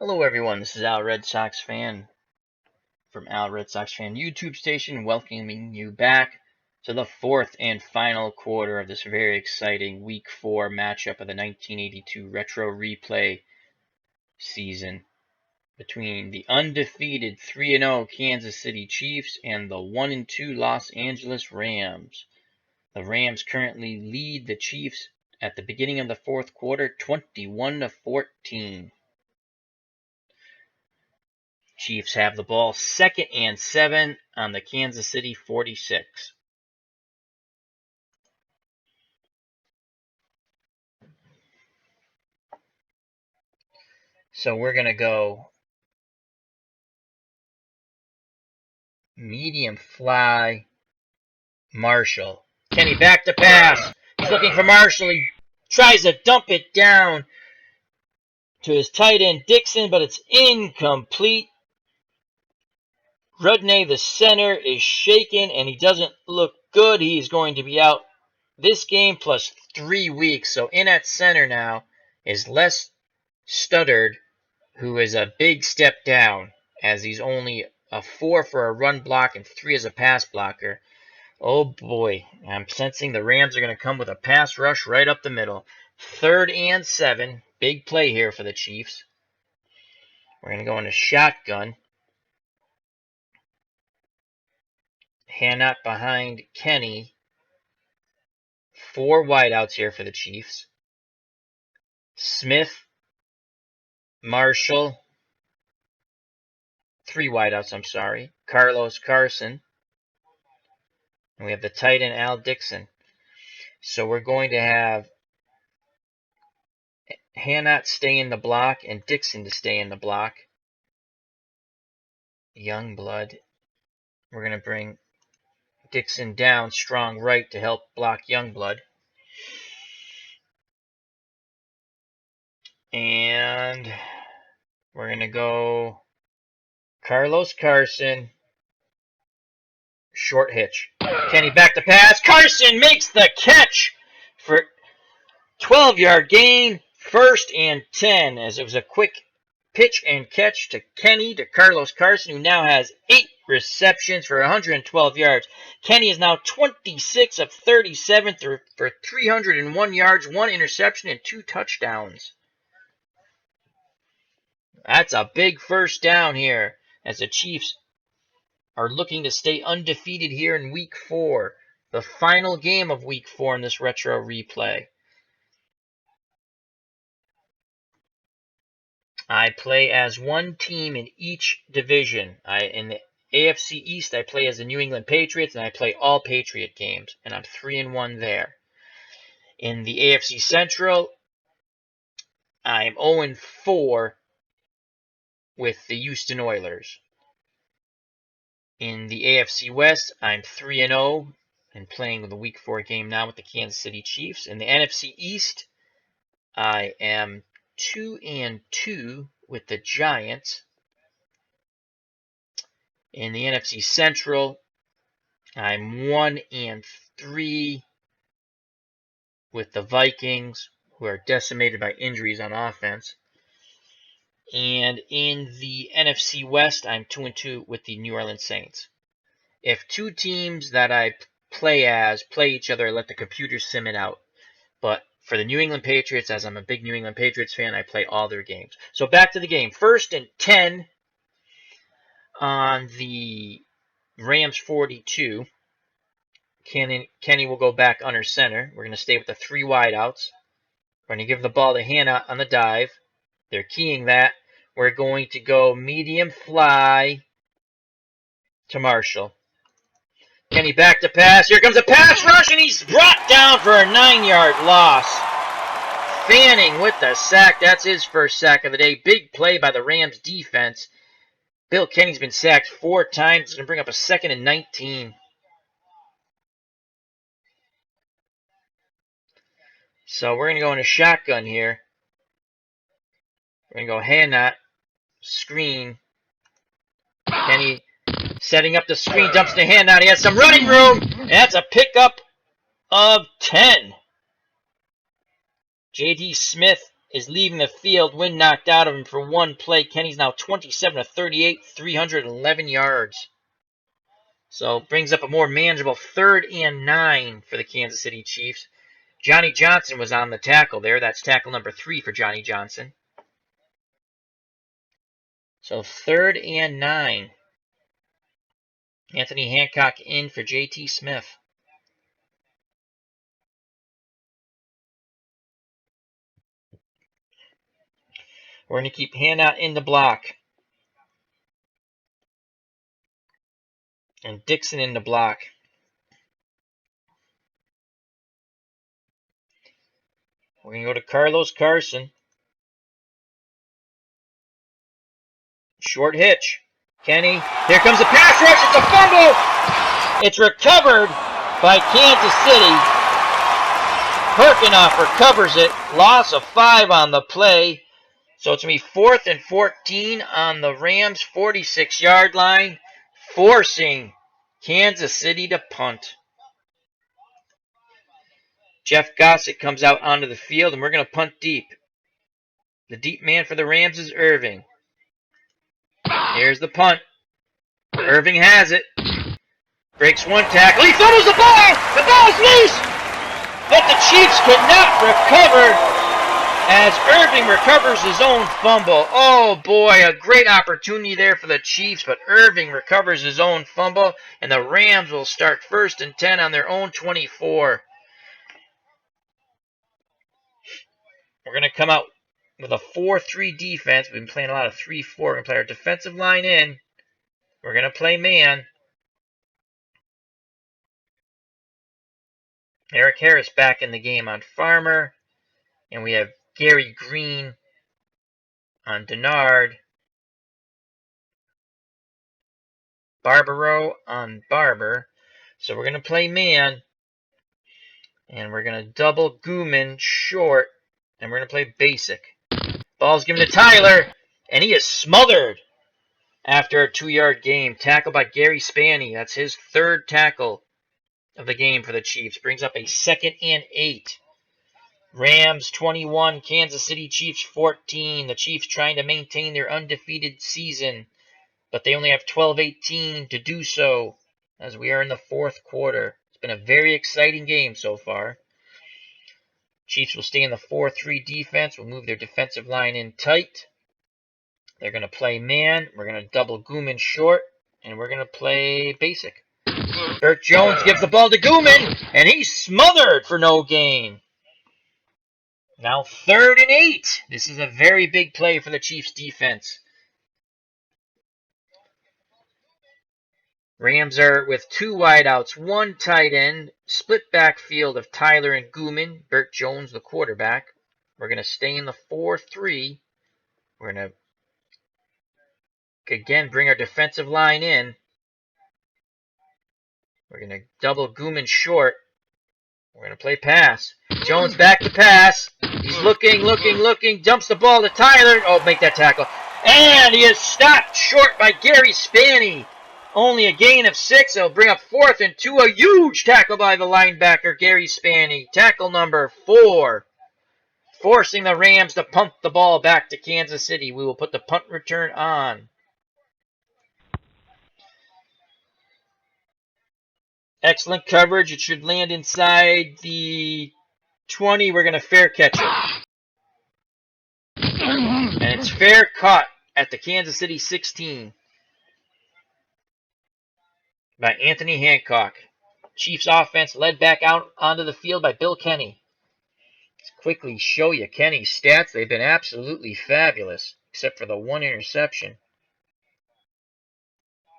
Hello everyone, this is Al Red Sox fan from Al Red Sox fan YouTube station, welcoming you back to the fourth and final quarter of this very exciting Week 4 matchup of the 1982 Retro Replay season between the undefeated 3-0 Kansas City Chiefs and the 1-2 Los Angeles Rams. The Rams currently lead the Chiefs at the beginning of the fourth quarter 21-14. Chiefs have the ball 2nd and 7 on the Kansas City 46. So we're going to go medium fly Marshall. Kenny back to pass. He's looking for Marshall. He tries to dump it down to his tight end Dixon, but it's incomplete. Rudney, the center, is shaken, and he doesn't look good. He is going to be out this game plus 3 weeks. So in at center now is Les Studdard, who is a big step down, as he's only a 4 for a run block and 3 as a pass blocker. Oh boy, I'm sensing the Rams are going to come with a pass rush right up the middle. 3rd and 7, big play here for the Chiefs. We're going to go into shotgun. Hannot behind Kenny. 4 wideouts here for the Chiefs. Smith, Marshall, 3 wideouts, I'm sorry. Carlos Carson. And we have the tight end, Al Dixon. So we're going to have Hannot stay in the block and Dixon to stay in the block. Youngblood. We're going to bring Dixon down strong right to help block Youngblood. And we're going to go Carlos Carson. Short hitch. Kenny back to pass. Carson makes the catch for 12-yard gain. 1st and 10, as it was a quick pitch and catch to Kenny to Carlos Carson, who now has 8 receptions for 112 yards. Kenny is now 26 of 37 for 301 yards, 1 interception, and 2 touchdowns. That's a big first down here, as the Chiefs are looking to stay undefeated here in Week 4, the final game of Week 4 in this retro replay. I play as one team in each division. In the AFC East, I play as the New England Patriots, and I play all Patriot games, and I'm 3-1 there. In the AFC Central, I'm 0-4 with the Houston Oilers. In the AFC West, I'm 3-0 and playing the Week 4 game now with the Kansas City Chiefs. In the NFC East, I am 2-2 with the Giants. In the NFC Central, I'm 1-3 with the Vikings, who are decimated by injuries on offense. And in the NFC West, I'm 2-2 with the New Orleans Saints. If 2 teams that I play each other, I let the computer sim it out. But for the New England Patriots, as I'm a big New England Patriots fan, I play all their games. So back to the game. 1st and 10 on the Rams 42. Kenny will go back under center. We're going to stay with the 3 wideouts. We're going to give the ball to Hannah on the dive. They're keying that. We're going to go medium fly to Marshall. Kenny back to pass. Here comes a pass rush, and he's brought down for a 9-yard loss. Fanning with the sack. That's his first sack of the day. Big play by the Rams defense. Bill Kenny's been sacked 4 times. It's going to bring up a 2nd and 19. So we're going to go into shotgun here. We're going to go Hannah, screen. Kenny setting up the screen, dumps to Hannah. He has some running room. And that's a pickup of 10. J.D. Smith is leaving the field. Wind knocked out of him for one play. Kenny's now 27 of 38, 311 yards. So brings up a more manageable 3rd and 9 for the Kansas City Chiefs. Johnny Johnson was on the tackle there. That's tackle number 3 for Johnny Johnson. So 3rd and 9. Anthony Hancock in for J.T. Smith. We're going to keep Hanna in the block. And Dixon in the block. We're going to go to Carlos Carson. Short hitch. Kenny. Here comes the pass rush. It's a fumble. It's recovered by Kansas City. Perkinoff recovers it. Loss of 5 on the play. So it's going to be 4th and 14 on the Rams' 46-yard line, forcing Kansas City to punt. Jeff Gossett comes out onto the field, and we're going to punt deep. The deep man for the Rams is Irving. Here's the punt. Irving has it. Breaks one tackle. He fumbles the ball. The ball's loose. But the Chiefs cannot recover as Irving recovers his own fumble. Oh boy, a great opportunity there for the Chiefs, but Irving recovers his own fumble, and the Rams will start 1st and 10 on their own 24. We're going to come out with a 4-3 defense. We've been playing a lot of 3-4. We're going to play our defensive line in. We're going to play man. Eric Harris back in the game on Farmer. And we have Gary Green on Denard. Barbaro on Barber. So we're going to play man. And we're going to double Gooman short. And we're going to play basic. Ball's given to Tyler. And he is smothered after a 2-yard game. Tackle by Gary Spanny. That's his 3rd tackle of the game for the Chiefs. Brings up a 2nd and 8. Rams 21, Kansas City Chiefs 14. The Chiefs trying to maintain their undefeated season, but they only have 12-18 to do so as we are in the 4th quarter. It's been a very exciting game so far. Chiefs will stay in the 4-3 defense. We'll move their defensive line in tight. They're going to play man. We're going to double Gooman short, and we're going to play basic. Burt Jones gives the ball to Gooman, and he's smothered for no gain. Now 3rd and 8. This is a very big play for the Chiefs defense. Rams are with 2 wideouts, 1 tight end, split backfield of Tyler and Gooman. Burt Jones, the quarterback. We're going to stay in the 4-3. We're going to, again, bring our defensive line in. We're going to double Gooman short. We're going to play pass. Jones back to pass. He's looking, dumps the ball to Tyler. Oh, make that tackle. And he is stopped short by Gary Spanny. Only a gain of 6. It'll bring up 4th and 2. A huge tackle by the linebacker, Gary Spanny. Tackle number 4. Forcing the Rams to punt the ball back to Kansas City. We will put the punt return on. Excellent coverage. It should land inside the 20. We're going to fair catch it. And it's fair caught at the Kansas City 16 by Anthony Hancock. Chiefs offense led back out onto the field by Bill Kenny. Let's quickly show you Kenny's stats. They've been absolutely fabulous, except for the 1 interception.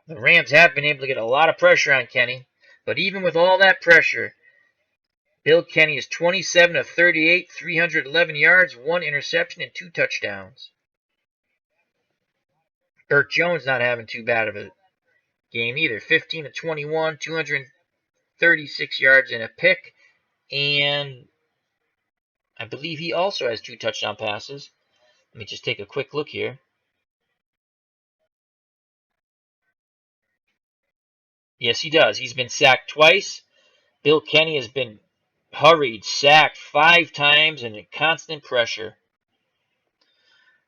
The Rams have been able to get a lot of pressure on Kenny. But even with all that pressure, Bill Kenny is 27 of 38, 311 yards, 1 interception, and 2 touchdowns. Burt Jones not having too bad of a game either. 15 of 21, 236 yards and a pick. And I believe he also has 2 touchdown passes. Let me just take a quick look here. Yes, he does. He's been sacked twice. Bill Kenny has been hurried, sacked 5 times, and in constant pressure.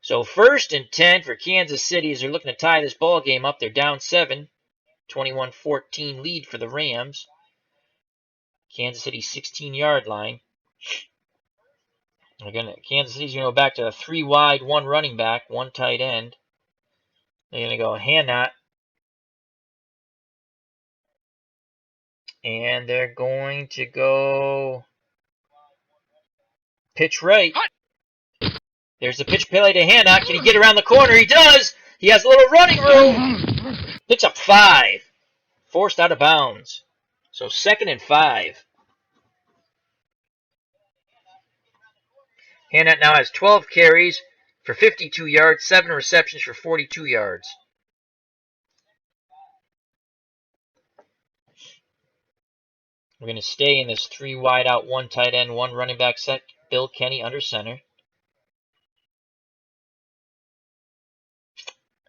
So 1st and 10 for Kansas City as they're looking to tie this ball game up. They're down 7. 21-14 lead for the Rams. Kansas City 16-yard line. Kansas City's going to go back to a 3 wide, 1 running back, 1 tight end. They're going to go Hannah. And they're going to go pitch right. There's the pitch play to Hannah. Can he get around the corner? He does. He has a little running room. Picks up 5. Forced out of bounds. So 2nd and 5. Hannah now has 12 carries for 52 yards, 7 receptions for 42 yards. We're going to stay in this 3 wide out, 1 tight end, 1 running back set. Bill Kenny under center.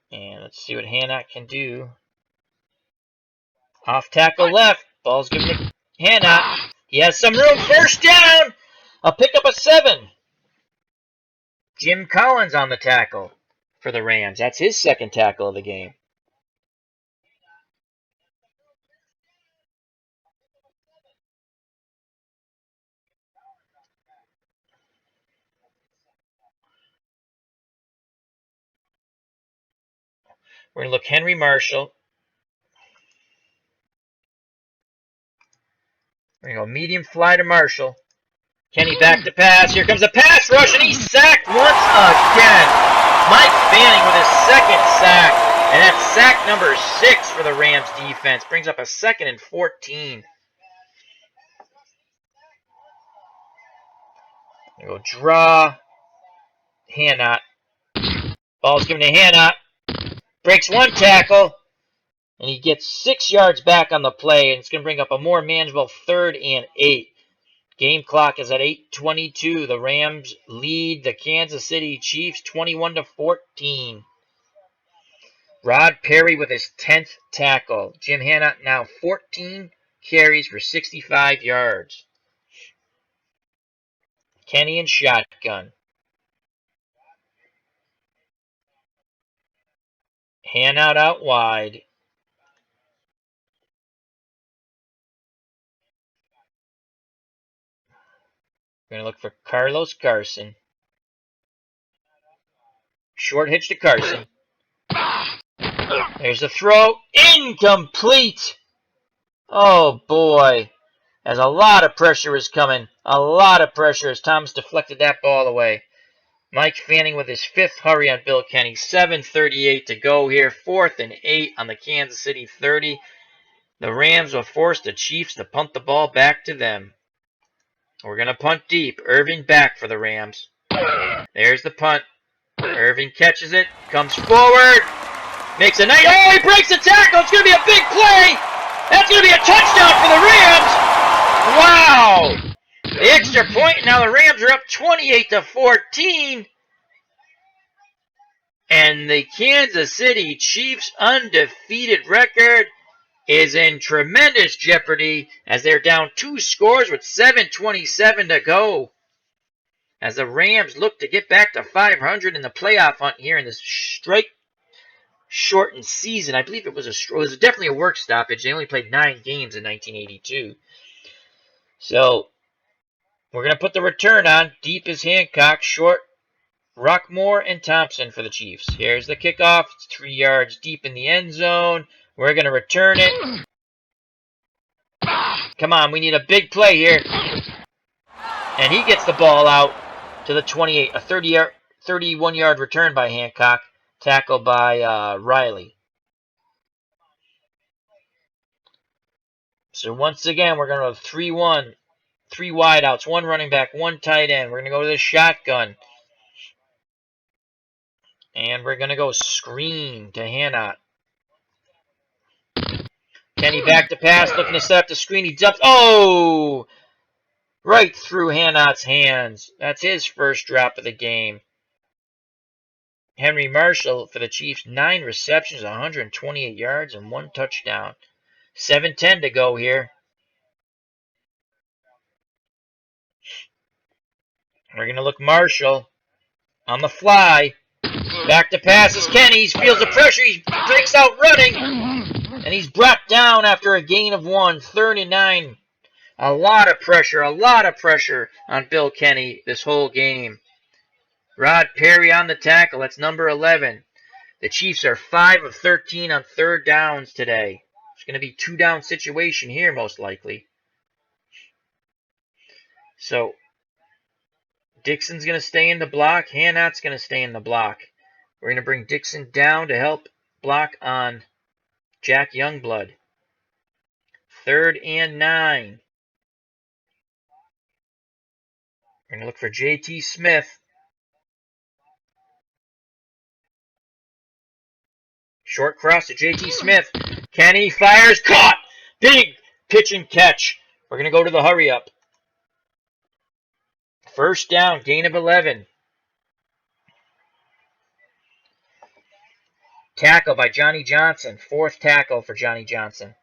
And let's see what Hannah can do. Off tackle left. Ball's given to Hannah. He has some room. 1st down. A pickup of 7. Jim Collins on the tackle for the Rams. That's his 2nd tackle of the game. We're going to look Henry Marshall. We're going to go medium fly to Marshall. Kenny back to pass. Here comes a pass rush, and he's sacked once again. Mike Fanning with his 2nd sack. And that's sack number 6 for the Rams defense. Brings up a 2nd and 14. Go draw. Hannah. Ball's given to Hannah. Breaks 1 tackle. And he gets 6 yards back on the play. And it's going to bring up a more manageable 3rd and 8. Game clock is at 8:22. The Rams lead the Kansas City Chiefs 21-14. Rod Perry with his 10th tackle. Jim Hannah now 14 carries for 65 yards. Kenny in shotgun. Hannah out wide. We're going to look for Carlos Carson. Short hitch to Carson. There's the throw. Incomplete. Oh, boy. As a lot of pressure is coming. A lot of pressure as Thomas deflected that ball away. Mike Fanning with his 5th hurry on Bill Kenny. 7:38 to go here. 4th and 8 on the Kansas City 30. The Rams will force the Chiefs to punt the ball back to them. We're going to punt deep. Irving back for the Rams. There's the punt. Irving catches it. Comes forward. Makes a nice... Oh, he breaks the tackle. It's going to be a big play. That's going to be a touchdown for the Rams. Wow. The extra point. Now the Rams are up 28-14. And the Kansas City Chiefs' undefeated record is in tremendous jeopardy as they're down 2 scores with 7:27 to go. As the Rams look to get back to 500 in the playoff hunt here in this strike-shortened season. I believe it was definitely a work stoppage. They only played 9 games in 1982. So we're going to put the return on. Deep is Hancock, short Rockmore and Thompson for the Chiefs. Here's the kickoff. It's 3 yards deep in the end zone. We're going to return it. Come on, we need a big play here. And he gets the ball out to the 28. A 31-yard return by Hancock. Tackled by Riley. So once again, we're going to go 3-1. 3 wideouts, 1 running back, 1 tight end. We're going to go to the shotgun. And we're going to go screen to Hannah. Kenny back to pass, looking to set up the screen. He jumps. Oh! Right through Hannah's hands. That's his first drop of the game. Henry Marshall for the Chiefs, 9 receptions, 128 yards, and 1 touchdown. 7:10 to go here. We're going to look Marshall on the fly. Back to pass is Kenny. He feels the pressure. He breaks out running. And he's brought down after a gain of 1. 3rd and 9. A lot of pressure on Bill Kenny this whole game. Rod Perry on the tackle. That's number 11. The Chiefs are 5 of 13 on 3rd downs today. It's going to be 2-down situation here most likely. So Dixon's going to stay in the block. Hannot's going to stay in the block. We're going to bring Dixon down to help block on Jack Youngblood. 3rd and 9. We're going to look for J.T. Smith. Short cross to J.T. Smith. Kenny fires. Caught! Big pitch and catch. We're going to go to the hurry up. 1st down, gain of 11. Tackle by Johnny Johnson. 4th tackle for Johnny Johnson.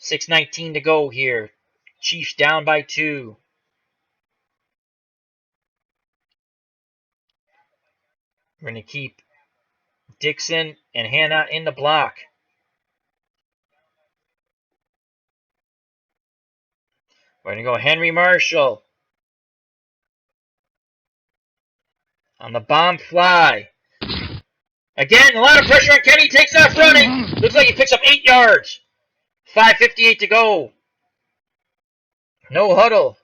6:19 to go here. Chiefs down by 2. We're going to keep Dixon and Hannah in the block. We're going to go Henry Marshall. On the bomb fly. Again, a lot of pressure on Kenny. Takes off running. Looks like he picks up 8 yards. 5:58 to go. No huddle.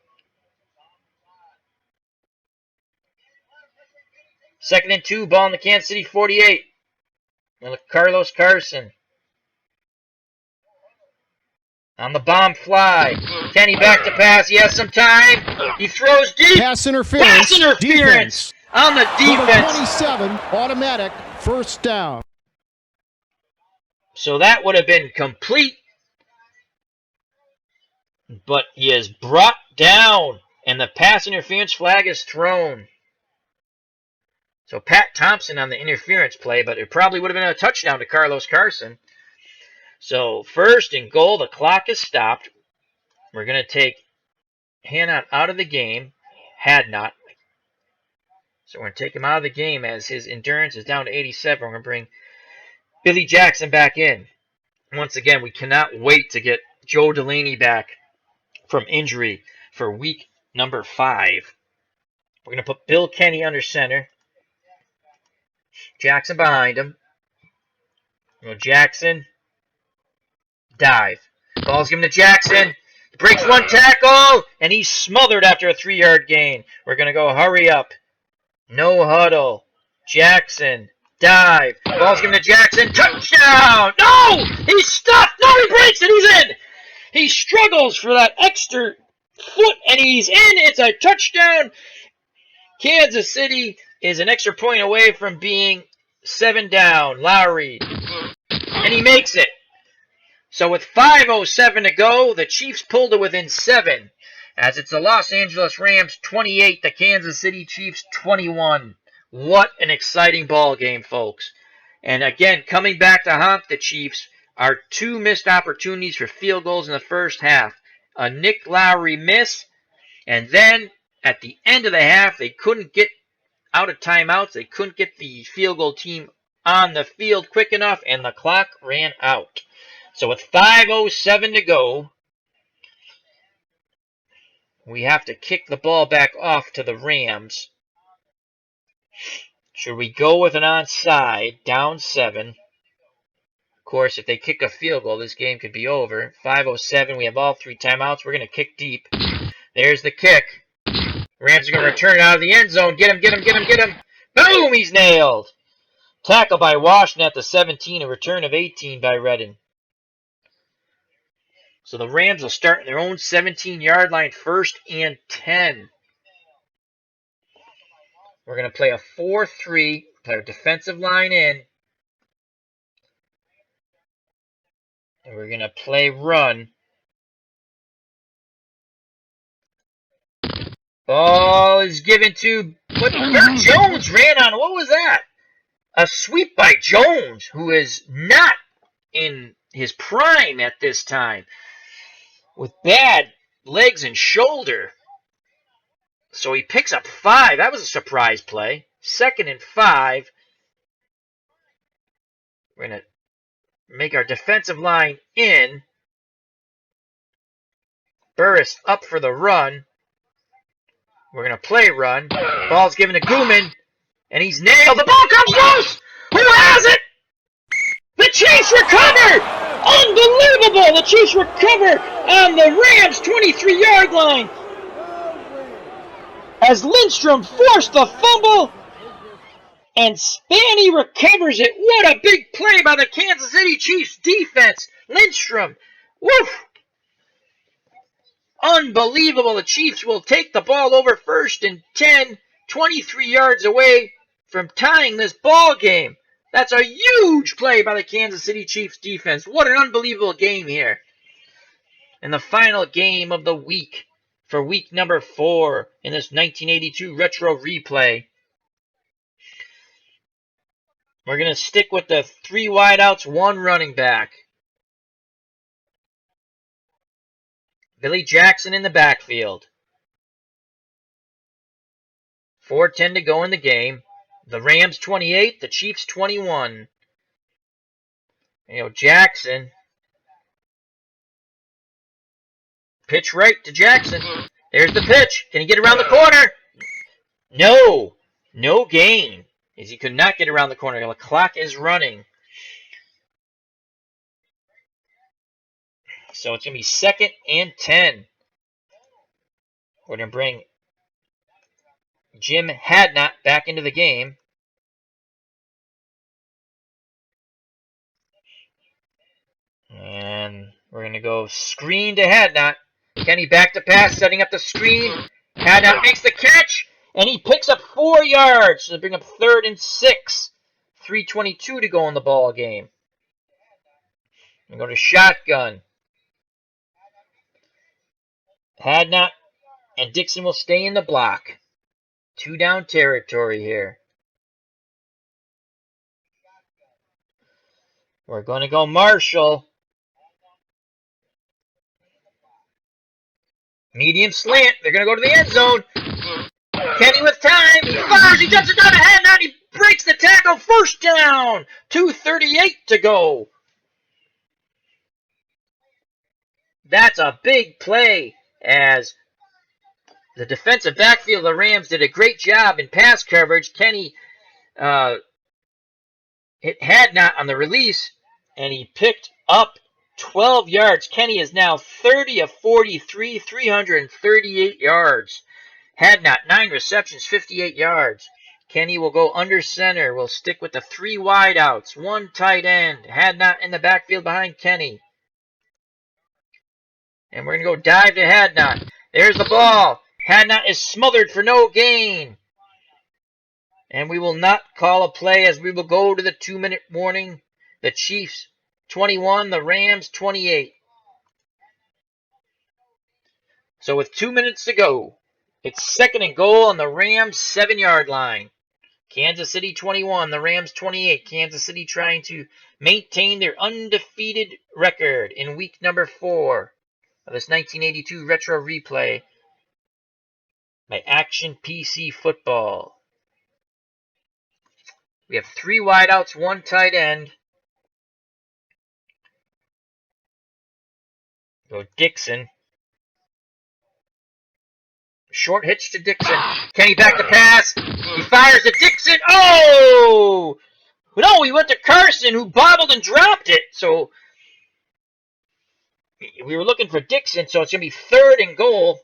2nd and 2. Ball in the Kansas City 48. And look, Carlos Carson. On the bomb fly. Kenny back to pass. He has some time. He throws deep. Pass interference. Defense. On the defense. 27, automatic, 1st down. So that would have been complete. But he is brought down. And the pass interference flag is thrown. So Pat Thompson on the interference play, but it probably would have been a touchdown to Carlos Carson. So 1st and goal, the clock is stopped. We're going to take Hannah out of the game. Had not. So we're going to take him out of the game as his endurance is down to 87. We're going to bring Billy Jackson back in. Once again, we cannot wait to get Joe Delaney back from injury for week number 5. We're going to put Bill Kenny under center. Jackson behind him. Jackson. Dive. Ball's given to Jackson. He breaks 1 tackle, and he's smothered after a 3-yard gain. We're going to go hurry up. No huddle. Jackson. Dive. Ball's given to Jackson. Touchdown! No! He's stopped! No, he breaks it! He's in! He struggles for that extra foot, and he's in! It's a touchdown! Kansas City is an extra point away from being 7 down. Lowry. And he makes it. So with 5:07 to go, the Chiefs pulled it within 7. As it's the Los Angeles Rams 28, the Kansas City Chiefs 21. What an exciting ball game, folks. And again, coming back to haunt the Chiefs are 2 missed opportunities for field goals in the first half. A Nick Lowry miss, and then at the end of the half, they couldn't get out of timeouts. They couldn't get the field goal team on the field quick enough, and the clock ran out. So with 5:07 to go, we have to kick the ball back off to the Rams. Should we go with an onside, down 7? Of course, if they kick a field goal, this game could be over. 5:07, we have all 3 timeouts. We're going to kick deep. There's the kick. Rams are going to return it out of the end zone. Get him, get him, get him, get him. Boom, he's nailed. Tackle by Washington at the 17, a return of 18 by Redden. So the Rams will start in their own 17-yard line, 1st and 10. We're going to play a 4-3, play our defensive line in. And we're going to play run. Ball is given to, but Bert Jones ran on, what was that? A sweep by Jones, who is not in his prime at this time, with bad legs and shoulder. So he picks up 5. That was a surprise play. 2nd and 5. We're going to make our defensive line in. Burris up for the run. We're going to play run. Ball's given to Gooman, and he's nailed. The ball comes loose! Who has it? The Chiefs recover! Unbelievable! The Chiefs recover on the Rams' 23-yard line as Lindstrom forced the fumble, and Spanny recovers it. What a big play by the Kansas City Chiefs defense. Lindstrom, woof! Unbelievable. The Chiefs will take the ball over 1st and 10, 23 yards away from tying this ball game. That's a huge play by the Kansas City Chiefs defense. What an unbelievable game here. And the final game of the week for week number 4 in this 1982 retro replay. We're going to stick with the 3 wideouts, 1 running back. Billy Jackson in the backfield. 4:10 to go in the game. The Rams 28, the Chiefs 21. Jackson. Pitch right to Jackson. There's the pitch. Can he get around the corner? No. No gain. As he could not get around the corner. The clock is running. So it's going to be 2nd and 10. We're going to bring Jim Hadnot back into the game. And we're going to go screen to Hadnot. Kenny back to pass, setting up the screen. Hadnot makes the catch, and he picks up 4 yards. So they bring up 3rd and 6. 3:22 to go in the ball game. We go to shotgun. Hadnot and Dixon will stay in the block. 2 down territory here. We're going to go Marshall. Medium slant. They're going to go to the end zone. Kenny with time. He fires. He jumps it down to Hadnot. He breaks the tackle. 1st down. 2:38 to go. That's a big play as the defensive backfield of the Rams did a great job in pass coverage. Kenny hit Hadnot on the release, and he picked up 12 yards. Kenny is now 30 of 43, 338 yards. Hadnot, 9 receptions, 58 yards. Kenny will go under center. We'll stick with the 3 wideouts, 1 tight end. Hadnot in the backfield behind Kenny. And we're going to go dive to Hadnot. There's the ball. Hadnot is smothered for no gain. And we will not call a play as we will go to the 2-minute warning. The Chiefs 21, the Rams 28. So with 2 minutes to go, it's 2nd and goal on the Rams 7-yard line. Kansas City 21, the Rams 28. Kansas City trying to maintain their undefeated record in week number 4 of this 1982 retro replay by Action PC Football. We have 3 wideouts, 1 tight end. Go Dixon. Short hitch to Dixon. Kenny back to pass. He fires to Dixon. Oh! No, he went to Carson, who bobbled and dropped it. So we were looking for Dixon, so it's going to be 3rd and goal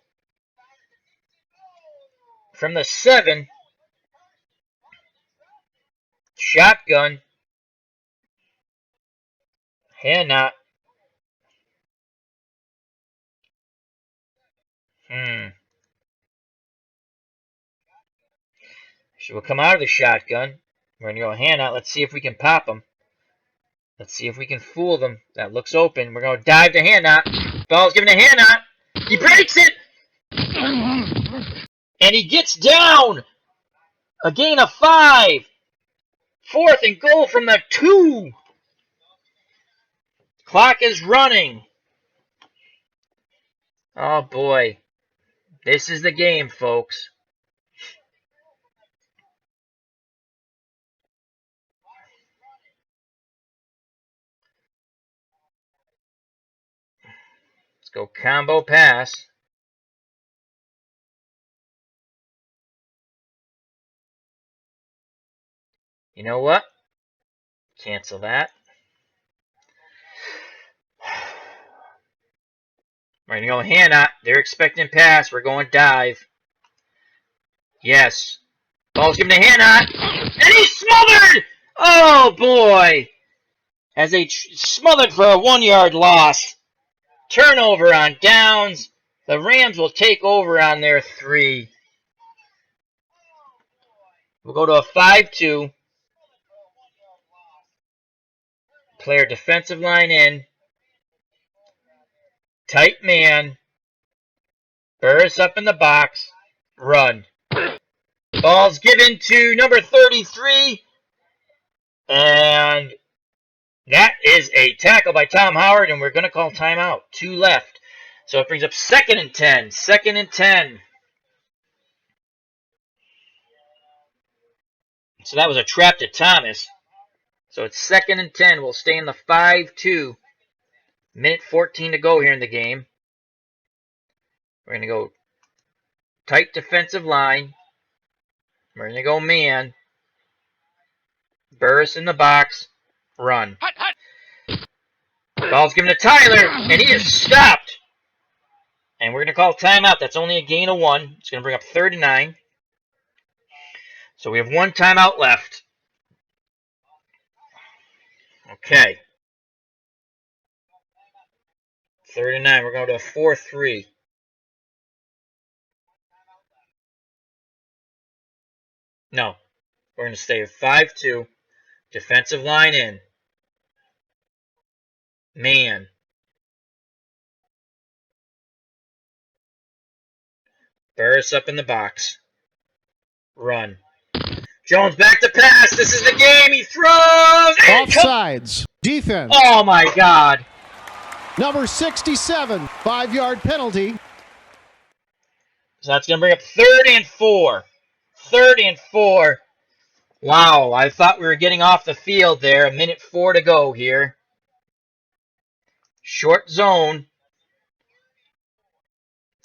from the 7. Shotgun. Hadnot. So we'll come out of the shotgun. We're going to go Hadnot. Let's see if we can pop him. Let's see if we can fool them. That looks open. We're going to dive to Hadnot. Ball's given to Hadnot. He breaks it. And he gets down. A gain of 5. 4th and goal from the 2. Clock is running. Oh boy. This is the game, folks. go combo pass. You know what? Cancel that. We're going to go Hannah. They're expecting pass. We're going dive. Yes. Ball's given to Hannah. And he's smothered! Oh, boy. As they smothered for a 1-yard loss. Turnover on downs. The Rams will take over on their 3. We'll go to a 5-2. Player defensive line in. Tight man. Burris up in the box. Run. Ball's given to number 33. And that is a tackle by Tom Howard, and we're going to call timeout. 2 left. So it brings up 2nd and 10. 2nd and 10. So that was a trap to Thomas. So it's 2nd and 10. We'll stay in the 5-2. Minute 14 to go here in the game. We're going to go tight defensive line. We're going to go man. Burris in the box. Run. Ball's given to Tyler, and he is stopped. And we're going to call timeout. That's only a gain of 1. It's going to bring up 3rd and 9. So we have 1 timeout left. Okay. 3rd and 9. We're going to a 4-3. No. We're going to stay at 5-2. Defensive line in. Man. Burris up in the box. Run. Jones back to pass. This is the game. He throws. Offsides. Defense. Oh, my God. Number 67. 5-yard penalty. So that's going to bring up 3rd and 4. 3rd and 4. Wow, I thought we were getting off the field there. 1:04 to go here. Short zone.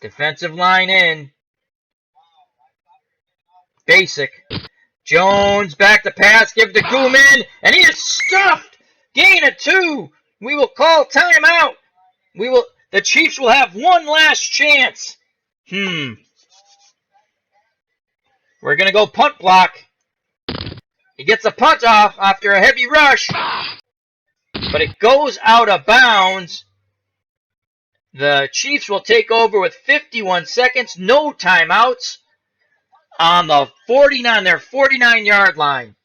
Defensive line in. Basic. Jones back to pass. Give to Gooman. And he is stuffed. Gain of 2. We will call timeout. The Chiefs will have one last chance. We're going to go punt block. He gets a punt off after a heavy rush. But it goes out of bounds. The Chiefs will take over with 51 seconds. No timeouts. On their 49-yard line.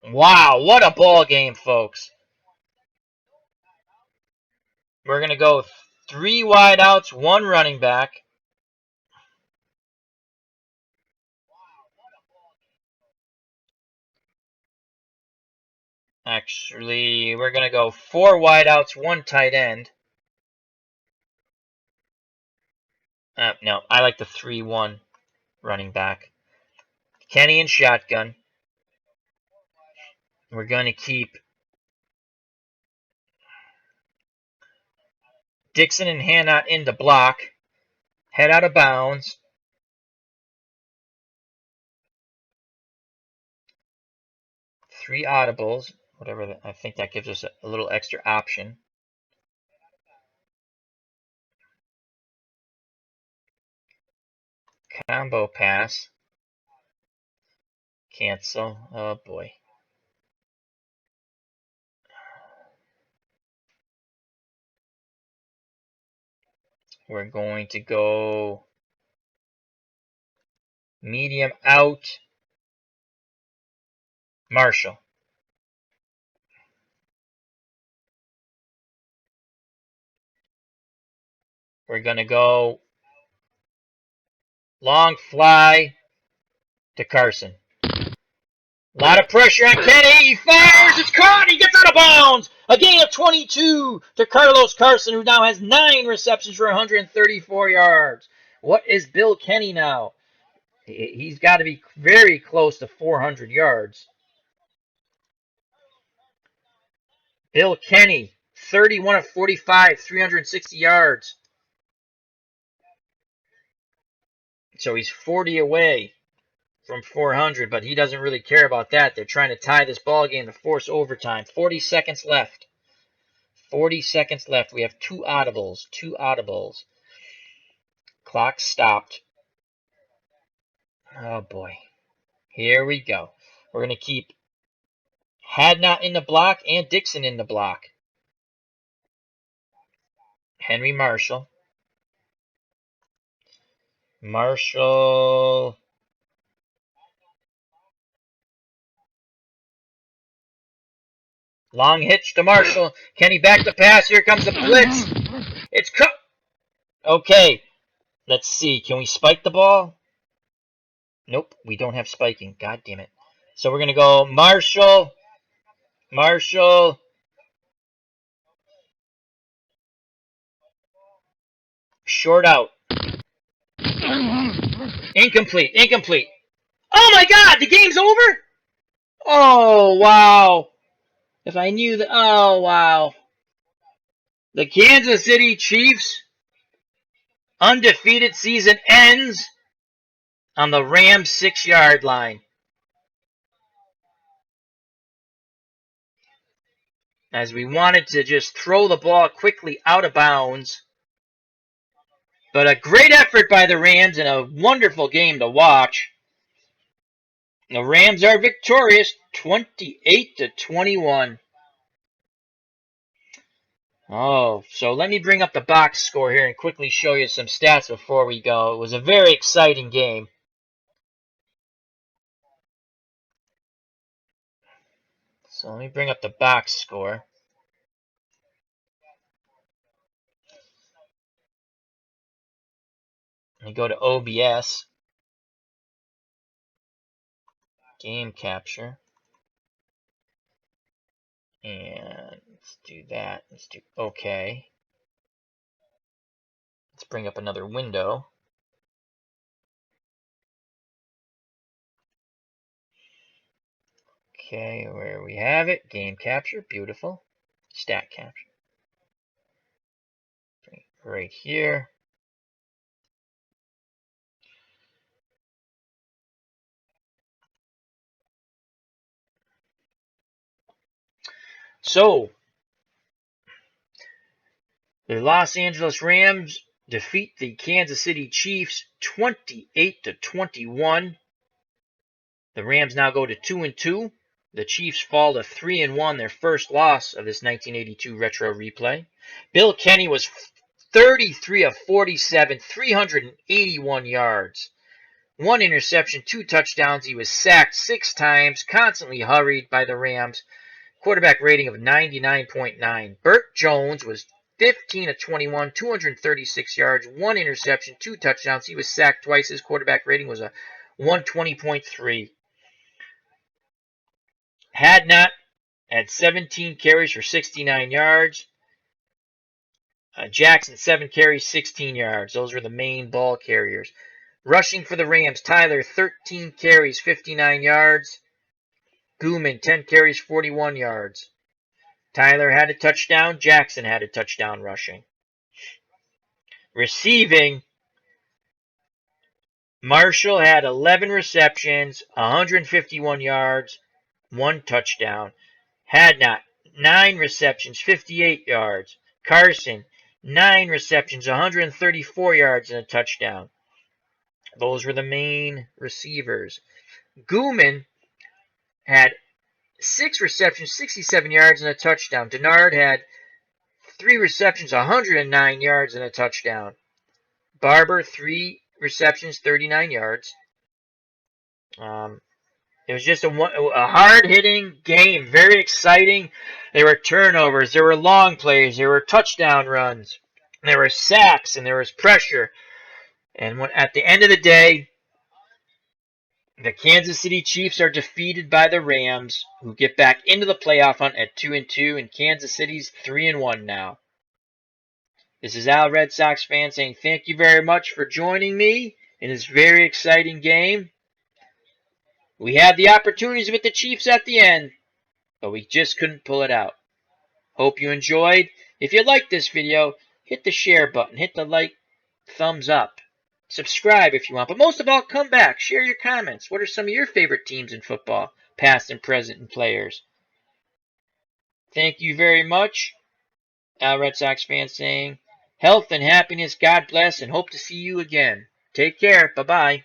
Wow, what a ball game, folks. We're going to go 3 wideouts, 1 running back. Actually, we're going to go 4 wideouts, 1 tight end. No, I like the 3-1 running back. Kenny and shotgun. We're going to keep Dixon and Hannah in the block. Head out of bounds. Three audibles. Whatever. I think that gives us a little extra option. Combo pass. Cancel. Oh boy. We're going to go medium out. Marshall. We're going to go long fly to Carson. A lot of pressure on Kenny. He fires. It's caught. He gets out of bounds. A gain of 22 to Carlos Carson, who now has 9 receptions for 134 yards. What is Bill Kenny now? He's got to be very close to 400 yards. Bill Kenny, 31 of 45, 360 yards. So he's 40 away from 400, but he doesn't really care about that. They're trying to tie this ball game to force overtime. 40 seconds left. 40 seconds left. We have two audibles. Clock stopped. Oh boy. Here we go. We're going to keep Hadnot in the block and Dixon in the block. Henry Marshall. Long hitch to Marshall. Can he back the pass? Here comes the blitz. It's cut. Okay. Let's see. Can we spike the ball? Nope. We don't have spiking. God damn it. So we're going to go Marshall. Short out. Incomplete. Oh my God. The game's over? Oh, wow. If I knew that. Oh, wow. The Kansas City Chiefs undefeated season ends on the Rams 6-yard line. As we wanted to just throw the ball quickly out of bounds. But a great effort by the Rams and a wonderful game to watch. The Rams are victorious 28-21. Oh, so let me bring up the box score here and quickly show you some stats before we go. It was a very exciting game. So let me bring up the box score. Let me go to OBS. Game capture. And let's do that. Let's do OK. Let's bring up another window. Okay, where we have it. Game capture. Beautiful. Stat capture. Right here. So, the Los Angeles Rams defeat the Kansas City Chiefs 28-21. The Rams now go to 2-2. The Chiefs fall to 3-1, their first loss of this 1982 retro replay. Bill Kenny was 33 of 47, 381 yards. 1 interception, 2 touchdowns. He was sacked 6 times, constantly hurried by the Rams. Quarterback rating of 99.9. Burt Jones was 15 of 21, 236 yards, 1 interception, 2 touchdowns. He was sacked twice. His quarterback rating was a 120.3. Hadnot had 17 carries for 69 yards. Jackson, 7 carries, 16 yards. Those were the main ball carriers. Rushing for the Rams, Tyler, 13 carries, 59 yards. Gooman, 10 carries, 41 yards. Tyler had a touchdown. Jackson had a touchdown rushing. Receiving, Marshall had 11 receptions, 151 yards, 1 touchdown. Hadnot, 9 receptions, 58 yards. Carson, 9 receptions, 134 yards, and a touchdown. Those were the main receivers. Gooman had 6 receptions, 67 yards, and a touchdown. Denard had 3 receptions, 109 yards, and a touchdown. Barber, 3 receptions, 39 yards. It was just a hard-hitting game, very exciting. There were turnovers, there were long plays, there were touchdown runs, there were sacks, and there was pressure. And at the end of the day, the Kansas City Chiefs are defeated by the Rams, who get back into the playoff hunt at 2-2, and Kansas City's 3-1 now. This is Al, Red Sox fan, saying thank you very much for joining me in this very exciting game. We had the opportunities with the Chiefs at the end, but we just couldn't pull it out. Hope you enjoyed. If you liked this video, hit the share button, hit the like, thumbs up. Subscribe if you want, but most of all, come back. Share your comments. What are some of your favorite teams in football, past and present, and players? Thank you very much. Red Sox fan saying, health and happiness, God bless, and hope to see you again. Take care. Bye-bye.